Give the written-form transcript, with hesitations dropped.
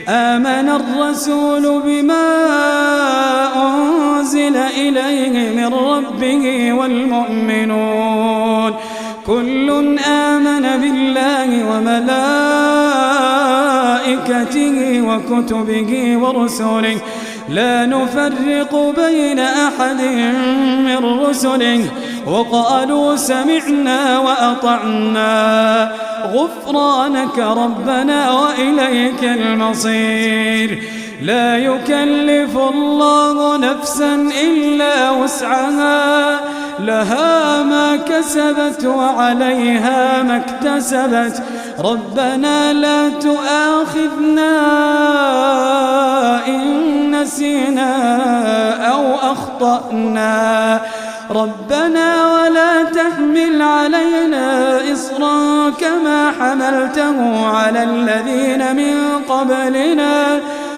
آمن الرسول بما أنزل إليه من ربه والمؤمنون كل آمن بالله وملائكته وكتبه ورسله لا نفرق بين أحد من رسله وقالوا سمعنا وأطعنا غفرانك ربنا وإليك المصير. لا يكلف الله نفسا إلا وسعها لها ما كسبت وعليها ما اكتسبت ربنا لا تؤاخذنا إن نسينا أو أخطأنا ربنا ولا تحمل علينا إصرا كما حملته على الذين من قبلنا